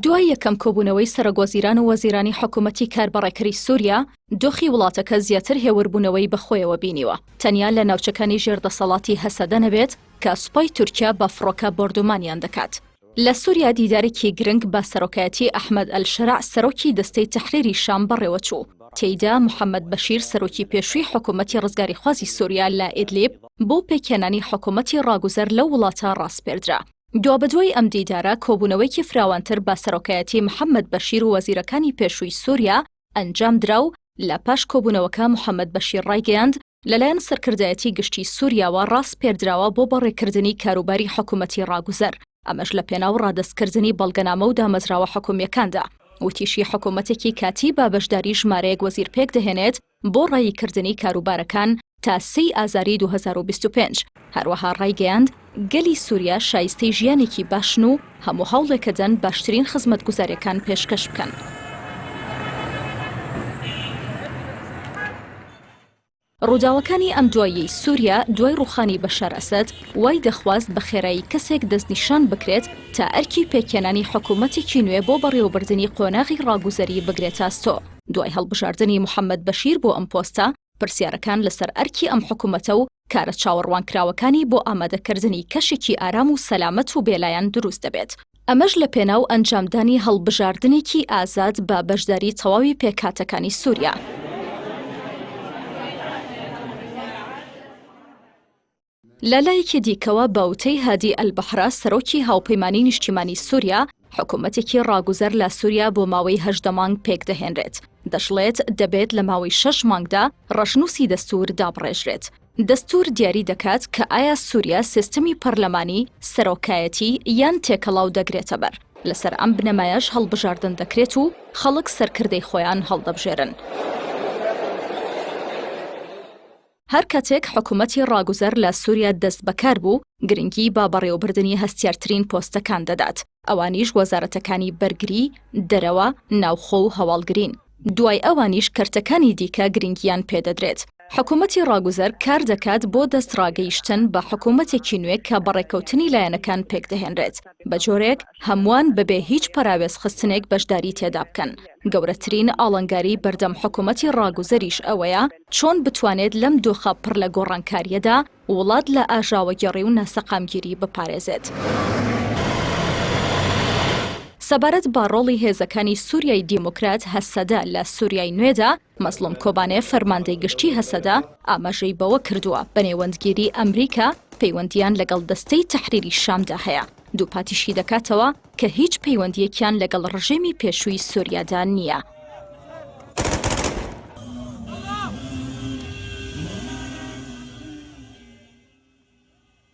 دوای یەکەم کۆبوونەوەی سەرۆکوەزیران و وەزیرانی حکوومەتی کاربڕێکەری سووریا، دۆخی وڵاتەکە زیاتر هێوربوونەوەی بەخۆیەوە بینیوە. تەنیا لە ناوچەکانی ژێردەسەڵاتی هەسەدە نەبێت کە سوپای تورکیا بە فڕۆکە بردومانیان دەکات. لە سووریا دیدارێکی گرنگ بە سەرۆکایەتی ئەحمەد ئەلشەرع سەرۆکی دەستەی تەحریری شام بەڕێوە چوو. تێیدا محەممەد بەشیر سەرۆکی پێشووی حکوومەتی ڕزگاری خوازی سووریا لە ئیدلیب بۆ پێکێنانی حکوومەتی ڕاگوزەر لەو وڵاتە ڕاستپێردرا. دوابەدوای ئەم دیدارە کۆبوونەوەیکی فراوانتر بە سەرۆکایەتی محەممەد بەشیر و وەزیرەکانی پێشووی سووریا ئەنجام درا و لە پاش کۆبوونەوەکە محەممەد بەشیر ڕایگەیاند لەلایەن سەرکردایەتی گشتی سووریاوە ڕاست پێردراوە بۆ بەڕێکردنی کاروباری حکوومەتی ڕاگوزەر. ئەمەش لە پێناو ڕادەستکردنی بەڵگەنامە و دامەزراوە حکوومیەکاندا. وتیشی حکوومەتێکی کاتی با بەشداری ژمارەیەک وەزیر پێک دەهێنێت بۆ ڕایکردنی کاروبارەکان تا 3 ئازاری 2025. هەروەها ڕایگەیاند گەلی سووریا شایستەی ژیانێکی باشن و هەموو هەوڵێکە دەن باشترین خزمەتگوزاریەکان پێشکەش بکەن. ڕووداوەکانی ئەم دواییەی سووریا دوای ڕوخانی بەشار ئەسەد وای دەخواست بە خێرایی کەسێک دەستنیشان بکرێت تا ئەرکی پێکێنانی حکوومەتێکی نوێ بۆ بەڕێوەبردننی قۆناغی ڕاگوزەری بگرێتە ئاستۆ. دوای هەڵبژاردننی محەممەد بەشیر بۆ ئەم پۆستە، پرسیارەکان لەسەر ئەرکی ئەم حکوومەتە و کارە چاوەڕوانکراوەکانی بۆ ئامادەکردنی کەشێکی ئارام و سەلامەت و بێلایەن دروست دەبێت. ئەمەش لە پێناو ئەنجامدانی هەڵبژاردنێکی ئازاد بە بەشداری تەواوی پێکهاتەکانی سووریا. لەلایەکی دیکەوە باوتەی هادی ئەلبەحرا سەرۆکی هاوپەیمانی نیشتیمانی سووریا حکوومەتێکی ڕاگوزەر لە سووریا بۆ ماوەی 18 مانگ پێک دەهێنرێت. دەشڵێت دەبێت لە ماوەی 6 مانگدا ڕەشنووسی دەستور دابڕێژرێت. دەستور دیاری دەکات کە ئایا سووریا سیستەمی پەرلەمانی، سەرۆکایەتی یان تێکەڵاو دەگرێتە بەر. لەسەر ئەم بنەمایەش هەڵبژاردن دەکرێت و خەڵک سەرکردەی خۆیان هەڵدەبژێرن. هەر کاتێک حکوومەتی ڕاگوزەر لە سووریا دەست بەکار بوو، گرنگی با بەڕێوەبردننی هەستیارترین پۆستەکان دەدات. ئەوانیش وەزارەتەکانی بەرگری، دەرەوە، ناوخۆ و هەواڵگرین. دوای ئەوانیش کەرتەکانی دیکە گرنگیان پێدەدرێت. حکوومەتی ڕاگوزەر کار دەکات بۆ دەستڕاگەیشتن بە حکوومەتێکی نوێ کە بەڕێکەوتنی لایەنەکان پێک دەهێنرێت. بە جۆرێک هەمووان بەبێ هیچ پەراوێز خستنێک بەشداری تێدا بکەن. گەورەترین ئاڵنگاری بەردەم حکوومەتی ڕاگوزەریش ئەوەیە چۆن بتوانێت لەم دۆخە پڕ لە گۆڕانکاریەدا وڵات لە ئاژاوەگەڕی و ناسەقامگیری بپارێزێت. سەبارەت بە ڕۆڵی هێزەکانی سووریای دیموکرات هەسەدە لە سووریای نوێدا، مەزلوم کۆبانێ فەرماندەی گشتی هەسەدە ئاماژەی بەوە کردووە بەنێوەندگیری ئەمریکا پەیوەندیان لەگەڵ دەستەی تەحریری شامدا هەیە. دووپاتیشی دەکاتەوە کە هیچ پەیوەندیەکیان لەگەڵ ڕژێمی پێشووی سووریادا نییە.